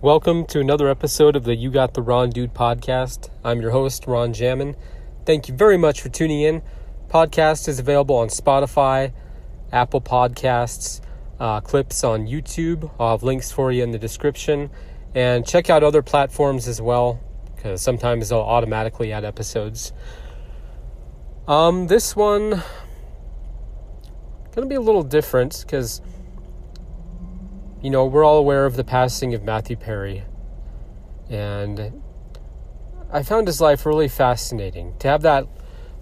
Welcome to another episode of the You Got the Ron Dude podcast. I'm your host, Ron Jammin. Thank you very much for tuning in. Podcast is available on Spotify, Apple Podcasts, clips on YouTube. I'll have links for you in the description. And check out other platforms as well, because sometimes they'll automatically add episodes. This one going to be a little different because we're all aware of the passing of Matthew Perry, and I found his life really fascinating. To have that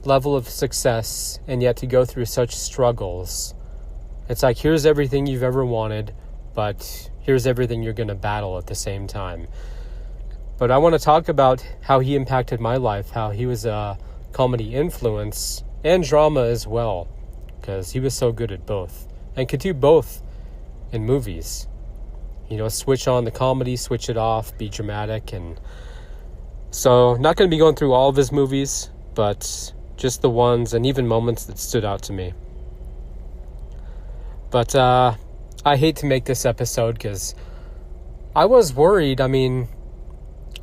level of success and yet to go through such struggles. It's like, here's everything you've ever wanted, but here's everything you're going to battle at the same time. But I want to talk about how he impacted my life, how he was a comedy influence and drama as well, because he was so good at both and could do both in movies. Switch on the comedy, switch it off, be dramatic. And so not going to be going through all of his movies, but just the ones and even moments that stood out to me. But I hate to make this episode because I was worried. I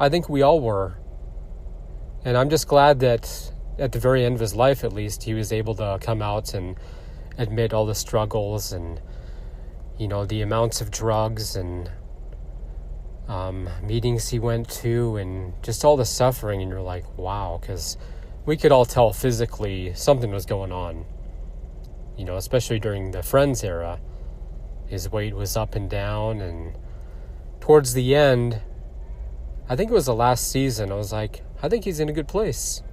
think we all were. And I'm just glad that at the very end of his life, at least, he was able to come out and admit all the struggles and the amounts of drugs and meetings he went to and just all the suffering. And you're like, wow, because we could all tell physically something was going on, especially during the Friends era. His weight was up and down. And towards the end, I think it was the last season, I was like, I think he's in a good place.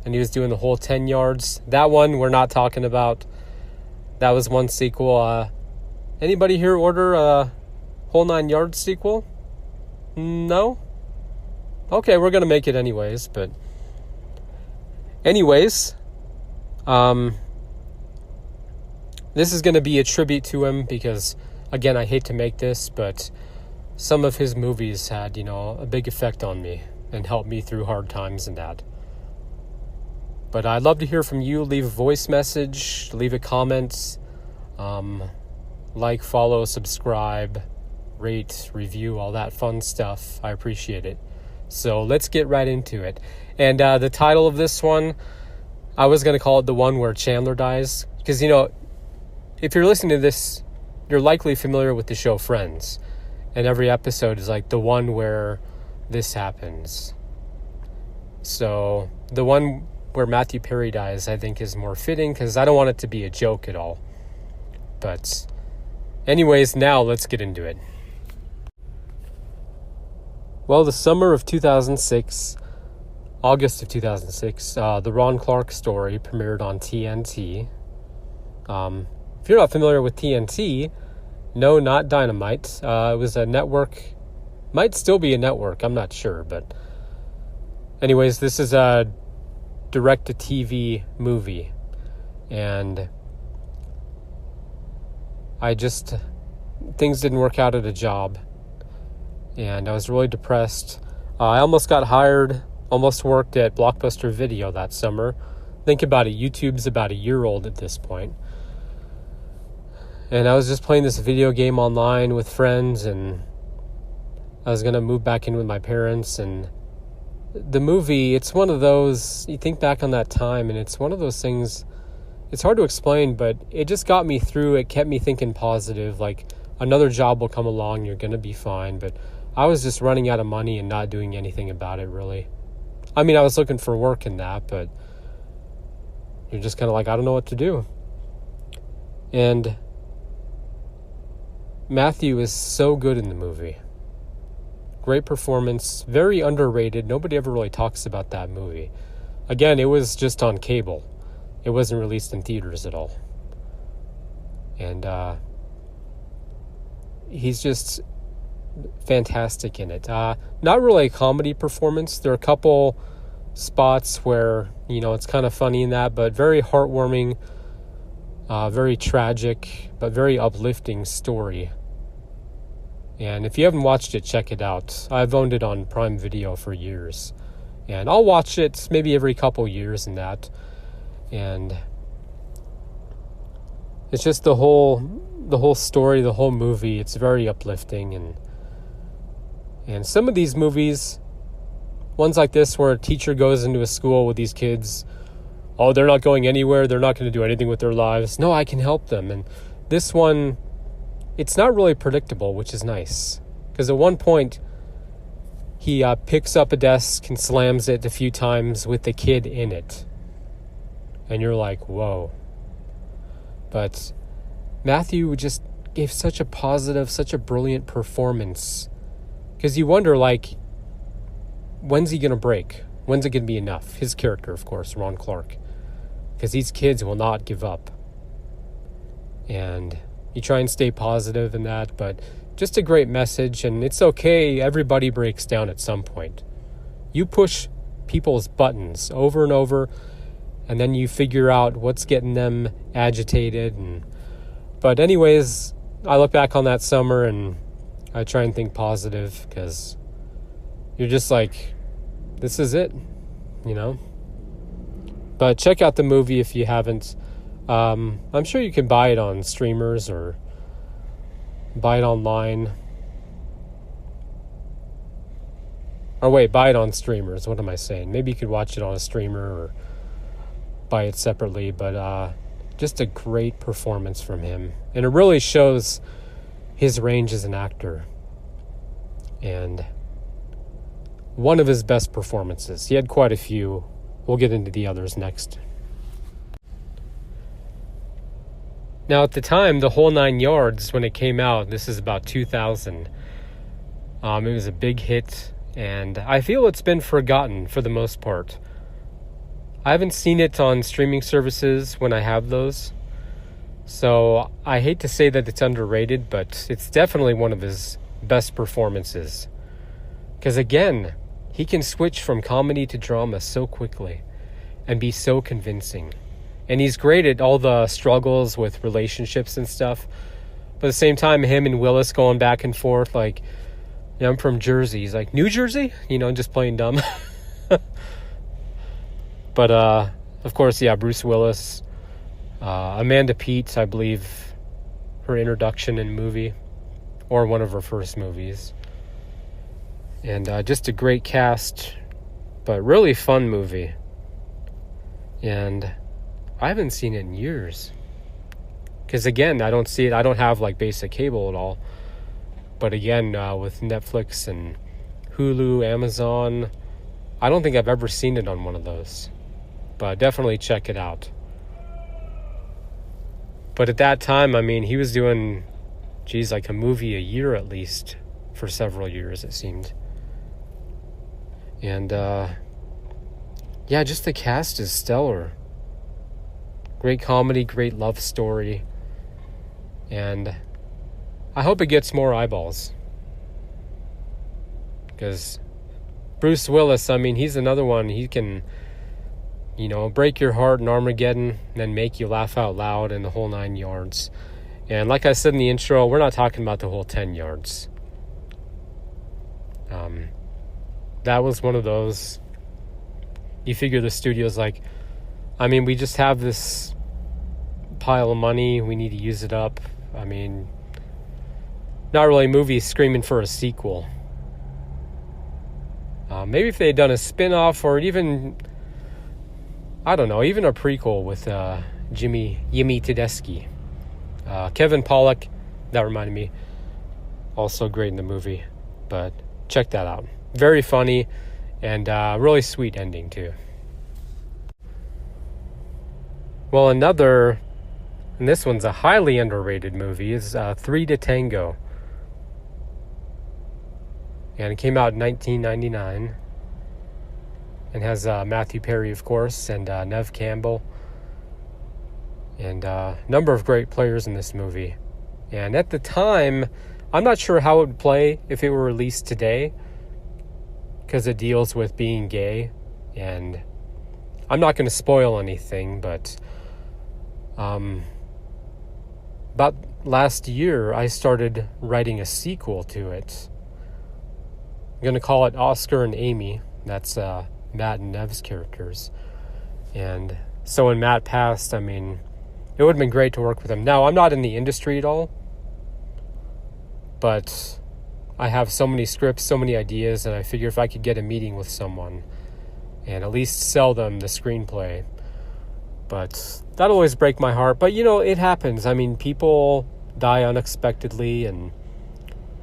And he was doing the whole 10 yards. That one we're not talking about. That was one sequel. Anybody here order a whole 9 yards sequel? No? Okay, we're going to make it anyways, but anyways, this is going to be a tribute to him because, again, I hate to make this, but some of his movies had, a big effect on me and helped me through hard times and that. But I'd love to hear from you. Leave a voice message, leave a comment, like, follow, subscribe, rate, review, all that fun stuff. I appreciate it. So let's get right into it. And the title of this one, I was going to call it the one where Chandler dies. Because, if you're listening to this, you're likely familiar with the show Friends. And every episode is like the one where this happens. So the one where Matthew Perry dies, I think, is more fitting because I don't want it to be a joke at all. But anyways, now let's get into it. Well, the summer of 2006, August of 2006, the Ron Clark Story premiered on TNT. If you're not familiar with TNT, no, not Dynamite. It was a network, might still be a network, I'm not sure. But anyways, this is a direct-to-TV movie. And things didn't work out at a job, and I was really depressed. I almost got hired, almost worked at Blockbuster Video that summer. Think about it, YouTube's about a year old at this point. And I was just playing this video game online with friends, and I was going to move back in with my parents. And the movie, it's one of those, you think back on that time, and it's one of those things. It's hard to explain, but it just got me through. It kept me thinking positive, like another job will come along, you're going to be fine. But I was just running out of money and not doing anything about it, really. I was looking for work in that, but you're just kind of like, I don't know what to do. And Matthew is so good in the movie. Great performance, very underrated. Nobody ever really talks about that movie. Again, it was just on cable. It wasn't released in theaters at all. And he's just fantastic in it. Not really a comedy performance. There are a couple spots where, it's kind of funny in that, but very heartwarming, very tragic, but very uplifting story. And if you haven't watched it, check it out. I've owned it on Prime Video for years. And I'll watch it maybe every couple years and that. And it's just the whole story, the whole movie. It's very uplifting, and And some of these movies, ones like this where a teacher goes into a school with these kids, oh, they're not going anywhere, they're not going to do anything with their lives. No, I can help them. And this one, it's not really predictable, which is nice. Because at one point, he picks up a desk and slams it a few times with the kid in it. And you're like, whoa. But Matthew just gave such a positive, such a brilliant performance. Because you wonder, like, when's he going to break? When's it going to be enough? His character, of course, Ron Clark. Because these kids will not give up. And you try and stay positive in that, but just a great message. And it's okay, everybody breaks down at some point. You push people's buttons over and over, and then you figure out what's getting them agitated. But anyways, I look back on that summer and I try and think positive, because you're just like, this is it, you know? But check out the movie if you haven't. I'm sure you can buy it on streamers or buy it online. Or wait, buy it on streamers. What am I saying? Maybe you could watch it on a streamer or buy it separately. But just a great performance from him. And it really shows his range as an actor. And one of his best performances. He had quite a few. We'll get into the others next. Now, at the time, The Whole Nine Yards, when it came out, this is about 2000, it was a big hit, and I feel it's been forgotten for the most part. I haven't seen it on streaming services when I have those, so I hate to say that it's underrated, but it's definitely one of his best performances. Because again, he can switch from comedy to drama so quickly and be so convincing. And he's great at all the struggles with relationships and stuff. But at the same time, him and Willis going back and forth, like, you know, I'm from Jersey. He's like, New Jersey? You know, just playing dumb. But, of course, yeah, Bruce Willis. Amanda Peet, I believe, her introduction in a movie. Or one of her first movies. And just a great cast. But really fun movie. And I haven't seen it in years. Because again, I don't see it. I don't have like basic cable at all. But again, with Netflix and Hulu, Amazon, I don't think I've ever seen it on one of those. But definitely check it out. But at that time, I mean, he was doing, like a movie a year at least. For several years, it seemed. And, yeah, just the cast is stellar. Great comedy, great love story. And I hope it gets more eyeballs. Because Bruce Willis, I mean, he's another one. He can, you know, break your heart in Armageddon and then make you laugh out loud in The Whole 9 Yards. And like I said in the intro, we're not talking about the whole 10 yards. That was one of those. You figure the studio's like, I mean, we just have this pile of money. We need to use it up. I mean, not really movies screaming for a sequel. Maybe if they had done a spin-off or even, I don't know, even a prequel with Yimi Tedeschi. Kevin Pollak, that reminded me. Also great in the movie. But check that out. Very funny and really sweet ending too. Well, another, and this one's a highly underrated movie, is 3 to Tango. And it came out in 1999. And has Matthew Perry, of course, and Neve Campbell. And a number of great players in this movie. And at the time, I'm not sure how it would play if it were released today. Because it deals with being gay. And I'm not going to spoil anything, but about last year, I started writing a sequel to it. I'm going to call it Oscar and Amy. That's Matt and Nev's characters. And so when Matt passed, I mean, it would have been great to work with him. Now, I'm not in the industry at all, but I have so many scripts, so many ideas, and I figure if I could get a meeting with someone and at least sell them the screenplay. But that'll always break my heart. But, it happens. I mean, people die unexpectedly, and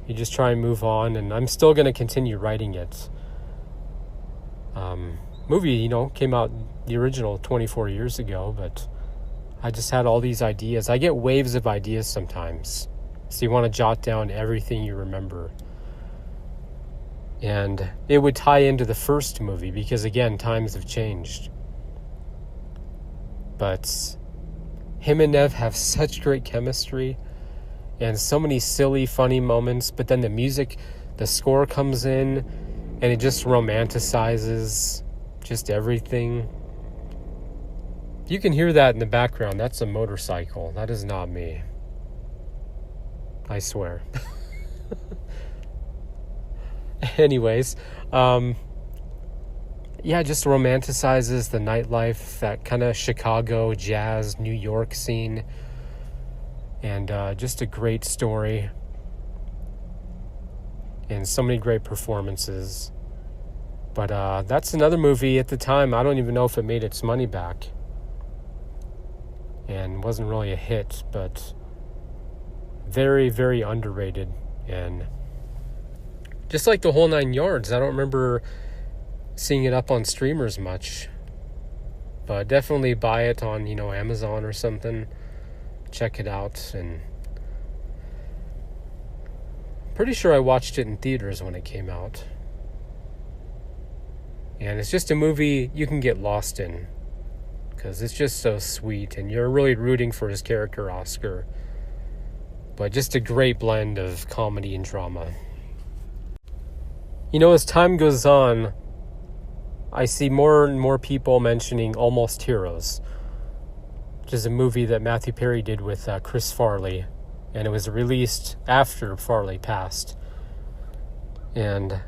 you just try and move on, and I'm still going to continue writing it. Movie, came out, the original, 24 years ago, but I just had all these ideas. I get waves of ideas sometimes. So you want to jot down everything you remember. And it would tie into the first movie because, again, times have changed. But him and Nev have such great chemistry and so many silly, funny moments. But then the music, the score comes in and it just romanticizes just everything. You can hear that in the background. That's a motorcycle. That is not me. I swear. Anyways, just romanticizes the nightlife, that kind of Chicago, jazz, New York scene, and just a great story, and so many great performances. But that's another movie at the time, I don't even know if it made its money back, and wasn't really a hit, but very, very underrated, and just like the whole 9 yards. I don't remember seeing it up on streamers much, but definitely buy it on, Amazon or something. Check it out, and pretty sure I watched it in theaters when it came out. And it's just a movie you can get lost in because it's just so sweet, and you're really rooting for his character, Oscar. But just a great blend of comedy and drama. As time goes on, I see more and more people mentioning Almost Heroes, which is a movie that Matthew Perry did with Chris Farley, and it was released after Farley passed. And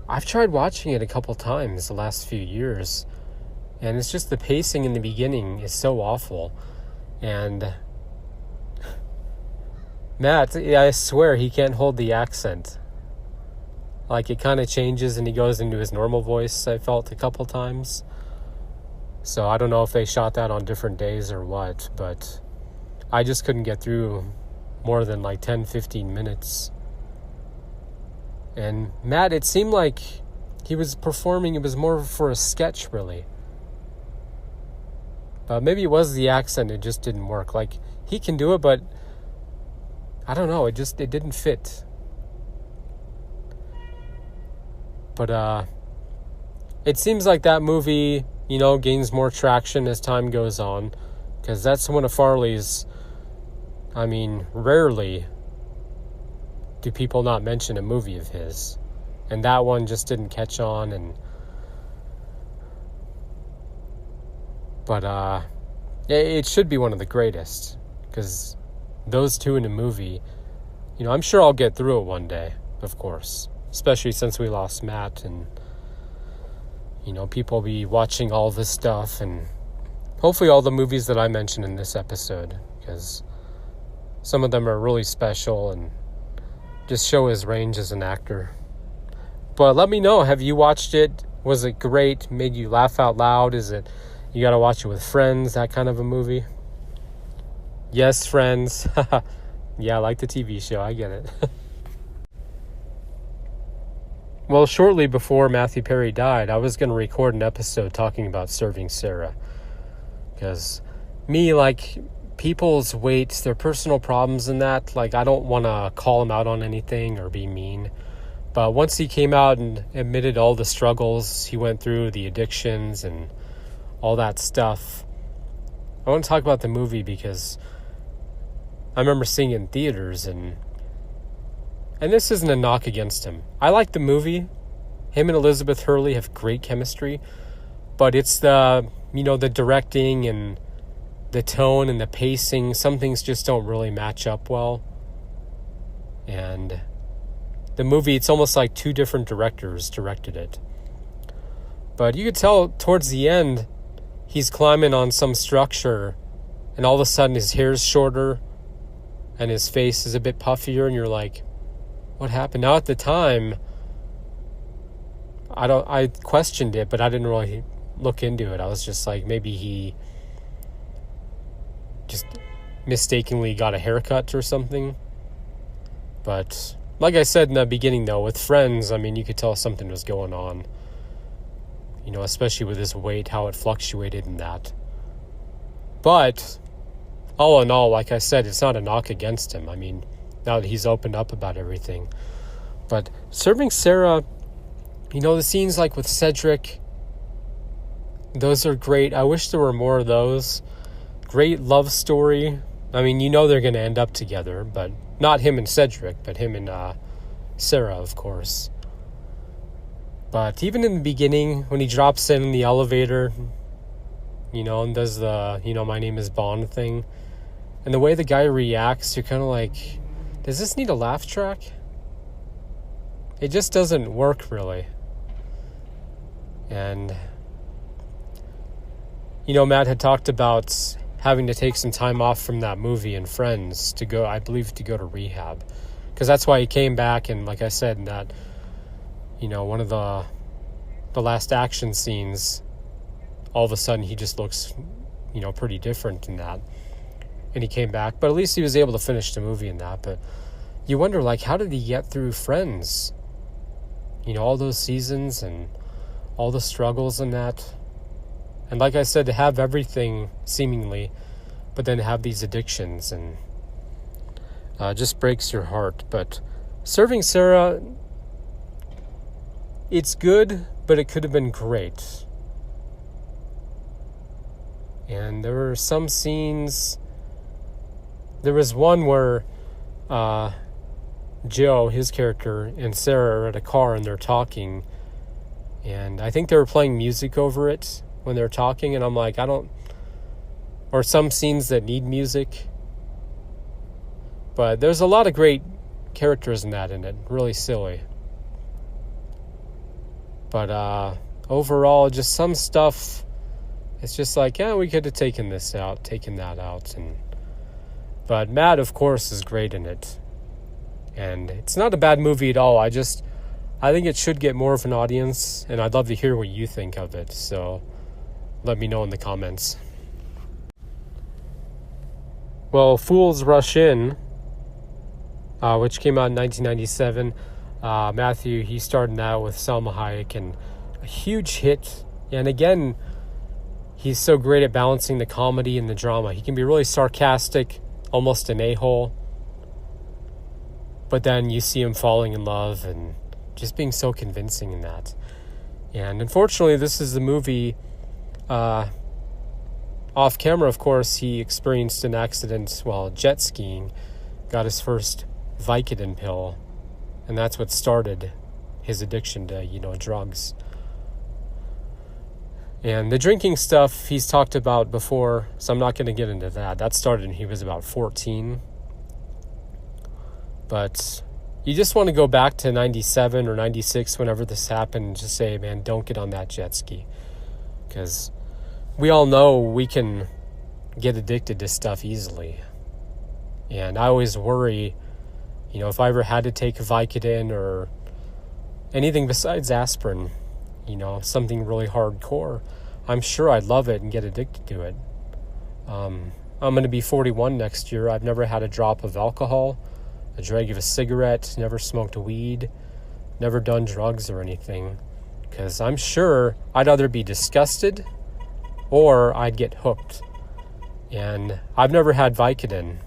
I've tried watching it a couple times the last few years, and it's just the pacing in the beginning is so awful. And Matt, I swear he can't hold the accent. Like, it kind of changes and he goes into his normal voice, I felt a couple times. So I don't know if they shot that on different days or what, but I just couldn't get through more than 10-15 minutes. And Matt, it seemed like he was performing, it was more for a sketch, really. But maybe it was the accent, it just didn't work. He can do it, but I don't know, it didn't fit. But it seems like that movie, gains more traction as time goes on, because that's one of Farley's, rarely do people not mention a movie of his. And that one just didn't catch on, but it should be one of the greatest, because those two in a movie, I'm sure I'll get through it one day, of course. Especially since we lost Matt, and people will be watching all this stuff, and hopefully all the movies that I mentioned in this episode, because some of them are really special and just show his range as an actor. But let me know, have you watched it? Was it great? Made you laugh out loud? Is it you gotta watch it with friends, that kind of a movie? Yes, Friends. Yeah, like the TV show, I get it. Well, shortly before Matthew Perry died, I was going to record an episode talking about Serving Sarah. Because people's weight, their personal problems and that, I don't want to call him out on anything or be mean. But once he came out and admitted all the struggles he went through, the addictions and all that stuff, I want to talk about the movie because I remember seeing it in theaters, and this isn't a knock against him. I like the movie. Him and Elizabeth Hurley have great chemistry. But it's the directing and the tone and the pacing. Some things just don't really match up well. And the movie, it's almost like two different directors directed it. But you could tell towards the end, he's climbing on some structure, and all of a sudden his hair's shorter, and his face is a bit puffier, and you're like, what happened? Now, at the time, I questioned it, but I didn't really look into it. I was just like, maybe he just mistakenly got a haircut or something. But like I said in the beginning, though, with friends, I mean, you could tell something was going on. You know, especially with his weight, how it fluctuated in that. But all in all, like I said, it's not a knock against him. I mean, now that he's opened up about everything. But Serving Sarah, you know, the scenes like with Cedric, those are great. I wish there were more of those. Great love story. I mean, you know they're going to end up together, but not him and Cedric, but him and Sarah, of course. But even in the beginning, when he drops in the elevator, you know, and does the, you know, my name is Bond thing, and the way the guy reacts, you're kind of like, does this need a laugh track? It just doesn't work, really. And, you know, Matt had talked about having to take some time off from that movie and Friends to go, I believe, to go to rehab. Because that's why he came back, and like I said, in that, you know, one of the last action scenes, all of a sudden he just looks, you know, pretty different in that. And he came back, but at least he was able to finish the movie in that. But you wonder, like, how did he get through Friends? You know, all those seasons and all the struggles in that. And like I said, to have everything, seemingly, but then have these addictions, and just breaks your heart. But Serving Sarah, it's good, but it could have been great. And there were some scenes. There was one where Joe, his character, and Sarah are at a car and they're talking. And I think they were playing music over it when they're talking. And I'm like, or some scenes that need music. But there's a lot of great characters in it. Really silly. But overall, just some stuff, it's just like, yeah, we could have taken this out, taken that out. But Matt, of course, is great in it. And it's not a bad movie at all. I think it should get more of an audience, and I'd love to hear what you think of it. So let me know in the comments. Well, Fools Rush In, which came out in 1997. Matthew, he starred in that with Salma Hayek, and a huge hit. And again, he's so great at balancing the comedy and the drama. He can be really sarcastic, almost an a-hole, but then you see him falling in love and just being so convincing in that. And unfortunately, this is the movie, off camera, of course, he experienced an accident while jet skiing, got his first Vicodin pill, and that's what started his addiction to, you know, drugs. And the drinking stuff he's talked about before, so I'm not going to get into that. That started when he was about 14. But you just want to go back to 97 or 96, whenever this happened, and just say, man, don't get on that jet ski. Because we all know we can get addicted to stuff easily. And I always worry, you know, if I ever had to take Vicodin or anything besides aspirin, you know, something really hardcore, I'm sure I'd love it and get addicted to it. I'm going to be 41 next year. I've never had a drop of alcohol, a drag of a cigarette, never smoked weed, never done drugs or anything. Because I'm sure I'd either be disgusted or I'd get hooked. And I've never had Vicodin.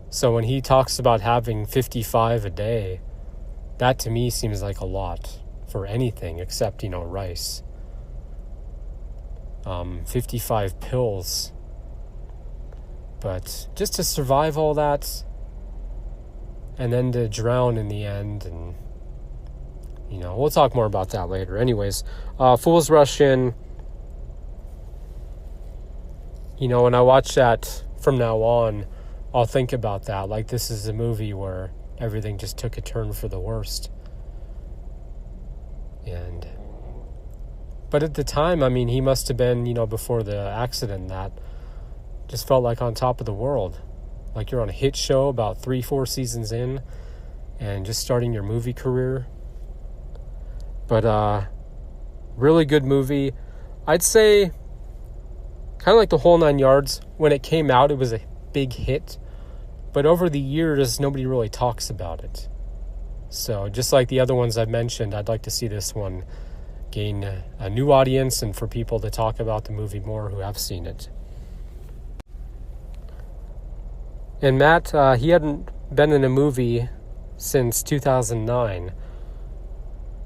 So when he talks about having 55 a day, that to me seems like a lot for anything except, you know, rice. 55 pills. But just to survive all that, and then to drown in the end, and, you know, we'll talk more about that later. Anyways, Fools Rush In, you know, when I watch that from now on, I'll think about that. Like, this is a movie where everything just took a turn for the worst. But at the time, I mean, he must have been, you know, before the accident, that just felt like on top of the world. like you're on a hit show about 3-4 seasons in and just starting your movie career. But really good movie. I'd say kind of like The Whole Nine Yards. When it came out, it was a big hit. But over the years, nobody really talks about it. So just like the other ones I've mentioned, I'd like to see this one gain a new audience and for people to talk about the movie more who have seen it. And Matt, he hadn't been in a movie since 2009.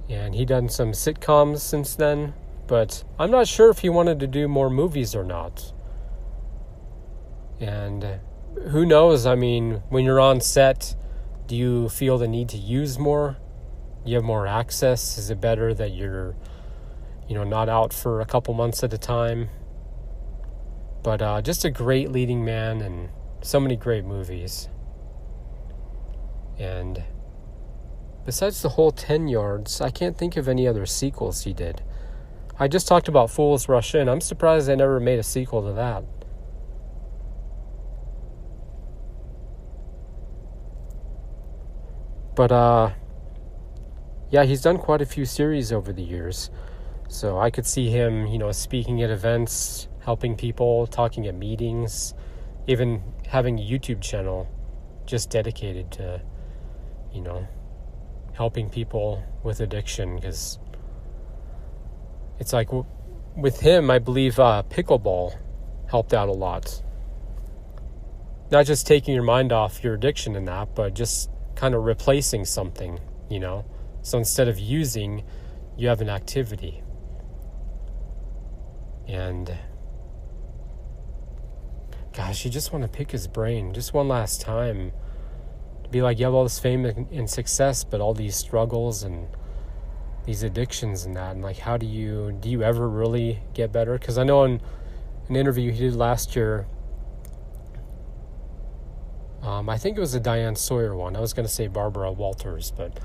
And he'd done some sitcoms since then. But I'm not sure if he wanted to do more movies or not. And who knows? I mean, when you're on set, do you feel the need to use more? Do you have more access? Is it better that you're, not out for a couple months at a time? But just a great leading man and so many great movies. And besides The Whole 10 Yards, I can't think of any other sequels he did. I just talked about Fools Rush In. I'm surprised they never made a sequel to that. But, yeah, he's done quite a few series over the years. So I could see him, speaking at events, helping people, talking at meetings, even having a YouTube channel just dedicated to, helping people with addiction. Because it's like with him, I believe pickleball helped out a lot. Not just taking your mind off your addiction and that, but just kind of replacing something, So instead of using, you have an activity. And gosh, you just want to pick his brain just one last time. Be like, you have all this fame and success, but all these struggles and these addictions and that, and like, how do you ever really get better? Because I know in an interview he did last year, I think it was a Diane Sawyer one. I was going to say Barbara Walters, but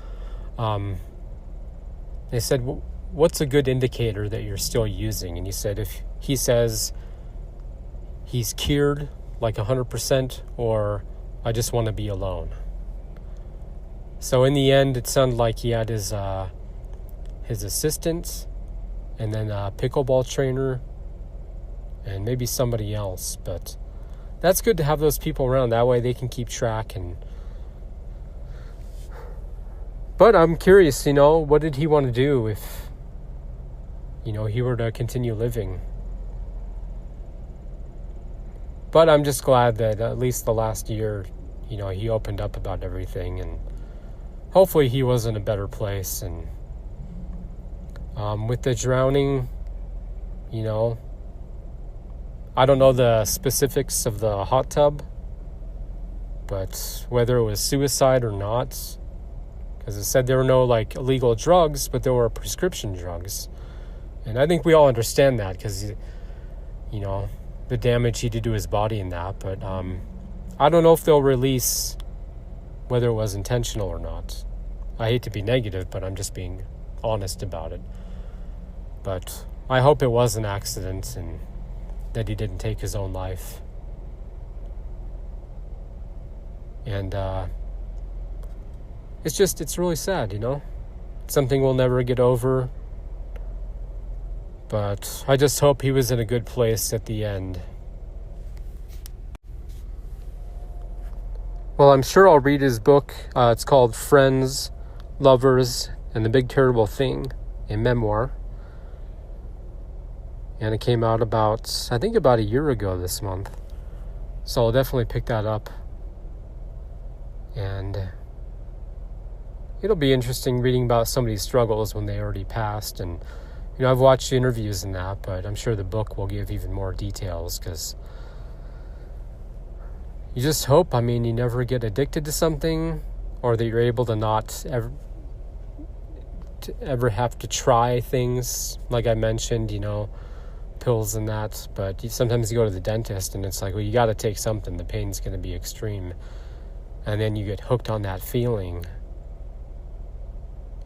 they said, what's a good indicator that you're still using? And he said, if he says he's cured like 100%, or I just want to be alone. So in the end, it sounded like he had his assistant, and then a pickleball trainer, and maybe somebody else. But that's good to have those people around. That way they can keep track. But I'm curious, what did he want to do if, he were to continue living? But I'm just glad that at least the last year, he opened up about everything, and hopefully he was in a better place. And with the drowning, I don't know the specifics of the hot tub, but whether it was suicide or not, because it said there were no illegal drugs, but there were prescription drugs. And I think we all understand that because, the damage he did to his body in that. But I don't know if they'll release whether it was intentional or not. I hate to be negative, but I'm just being honest about it. But I hope it was an accident and that he didn't take his own life. And it's really sad, It's something we'll never get over. But I just hope he was in a good place at the end. Well, I'm sure I'll read his book. It's called Friends, Lovers, and the Big Terrible Thing, a memoir. And it came out about a year ago this month. So I'll definitely pick that up. And it'll be interesting reading about somebody's struggles when they already passed. And, I've watched interviews and that, but I'm sure the book will give even more details because you just hope, you never get addicted to something, or that you're able to not ever have to try things, like I mentioned, pills and that. But sometimes you go to the dentist and it's like, well, you got to take something. The pain's going to be extreme. And then you get hooked on that feeling.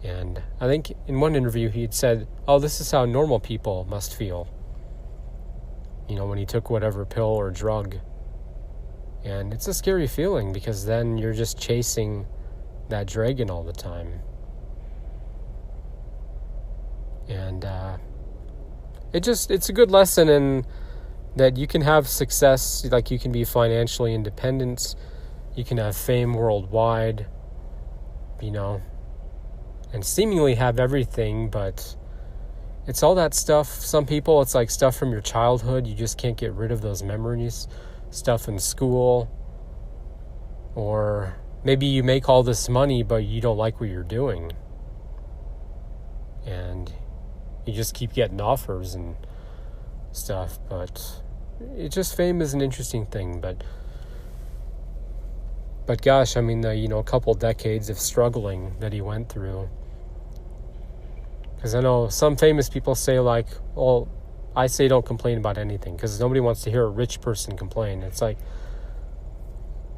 And I think in one interview he had said, oh, this is how normal people must feel, when he took whatever pill or drug. And it's a scary feeling because then you're just chasing that dragon all the time. And it's a good lesson in that you can have success, like you can be financially independent, you can have fame worldwide, and seemingly have everything, but it's all that stuff. Some people, it's like stuff from your childhood. You just can't get rid of those memories. Stuff in school. Or maybe you make all this money, but you don't like what you're doing. And you just keep getting offers and stuff. But fame is an interesting thing. But gosh, I mean, a couple decades of struggling that he went through. Because I know some famous people say, like, well, I say don't complain about anything because nobody wants to hear a rich person complain. It's like,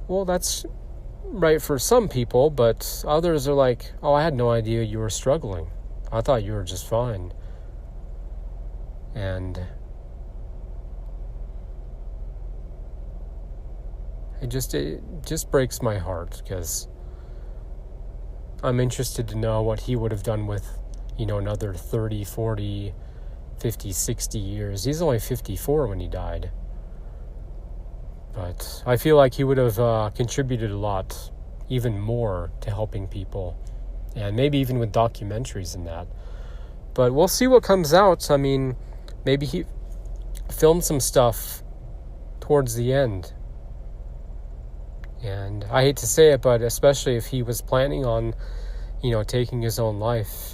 well, that's right for some people, but others are like, oh, I had no idea you were struggling. I thought you were just fine. And it just breaks my heart because I'm interested to know what he would have done with, another 30, 40, 50, 60 years. He's only 54 when he died. But I feel like he would have contributed a lot, even more, to helping people. And maybe even with documentaries and that. But we'll see what comes out. I mean, maybe he filmed some stuff towards the end. And I hate to say it, but especially if he was planning on, taking his own life.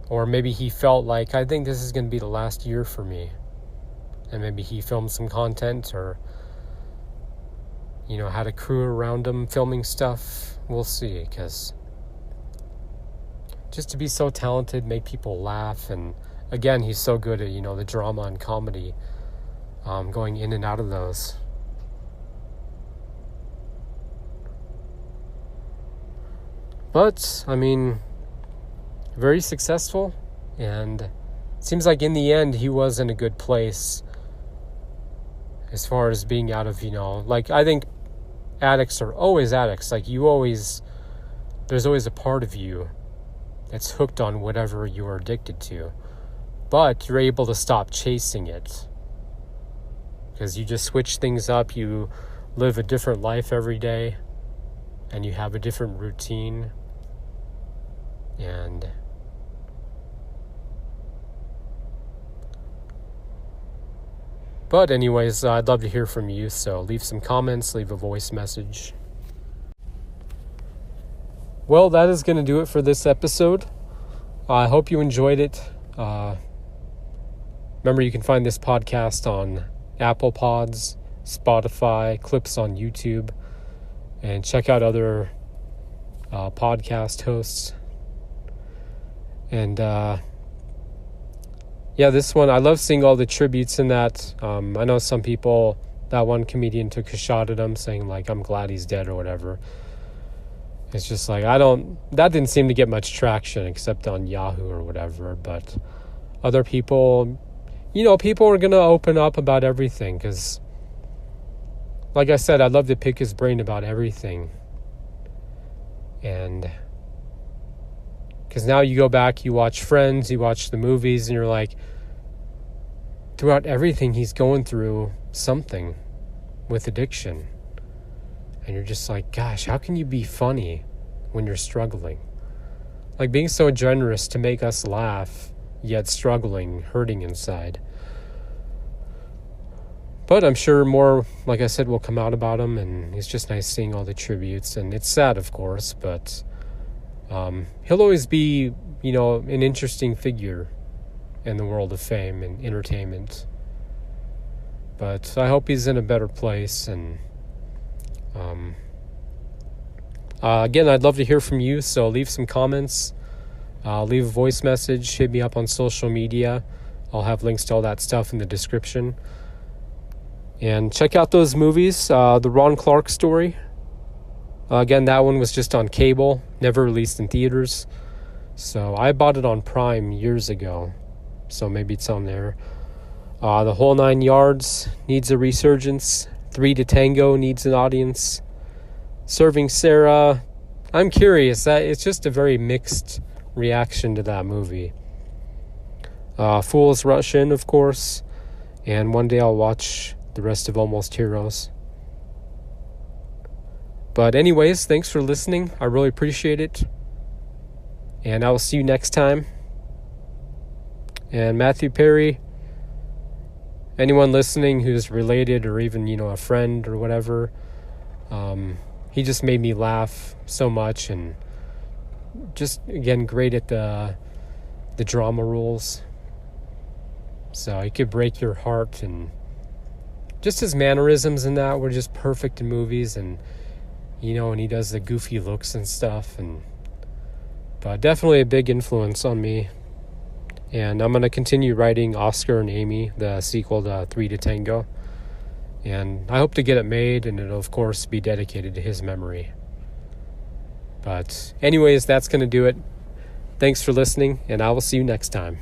Or maybe he felt like, I think this is going to be the last year for me. And maybe he filmed some content or, had a crew around him filming stuff. We'll see, because just to be so talented, make people laugh. And again, he's so good at, the drama and comedy, going in and out of those. But, I mean, very successful, and it seems like in the end he was in a good place as far as being out of, like, I think addicts are always addicts. Like, there's always a part of you that's hooked on whatever you are addicted to, but you're able to stop chasing it because you just switch things up. You live a different life every day, and you have a different routine. But anyways, I'd love to hear from you, so leave some comments, leave a voice message. Well, that is going to do it for this episode. I hope you enjoyed it. Remember, you can find this podcast on Apple Pods, Spotify, clips on YouTube, and check out other podcast hosts. And this one, I love seeing all the tributes in that. I know some people, that one comedian took a shot at him saying, like, I'm glad he's dead or whatever. It's just like, that didn't seem to get much traction except on Yahoo or whatever. But other people, people are going to open up about everything because, like I said, I'd love to pick his brain about everything. And because now you go back, you watch Friends, you watch the movies, and you're like, throughout everything, he's going through something with addiction. And you're just like, gosh, how can you be funny when you're struggling? Like, being so generous to make us laugh, yet struggling, hurting inside. But I'm sure more, like I said, will come out about him, and it's just nice seeing all the tributes. And it's sad, of course, but he'll always be, an interesting figure in the world of fame and entertainment. But I hope he's in a better place. And again, I'd love to hear from you, so leave some comments, leave a voice message, hit me up on social media. I'll have links to all that stuff in the description. And check out those movies, the Ron Clark story. Again, that one was just on cable, never released in theaters. So I bought it on Prime years ago, so maybe it's on there. The Whole 9 Yards needs a resurgence. Three to Tango needs an audience. Serving Sarah, I'm curious. It's just a very mixed reaction to that movie. Fools Rush In, of course. And one day I'll watch the rest of Almost Heroes. But anyways, thanks for listening. I really appreciate it. And I will see you next time. And Matthew Perry, anyone listening who's related or even, a friend or whatever, he just made me laugh so much, and just, again, great at the drama rules. So he could break your heart, and just his mannerisms in that were just perfect in movies, and and he does the goofy looks and stuff, but definitely a big influence on me. And I'm going to continue writing Oscar and Amy, the sequel to Three to Tango. And I hope to get it made, and it'll, of course, be dedicated to his memory. But anyways, that's going to do it. Thanks for listening, and I will see you next time.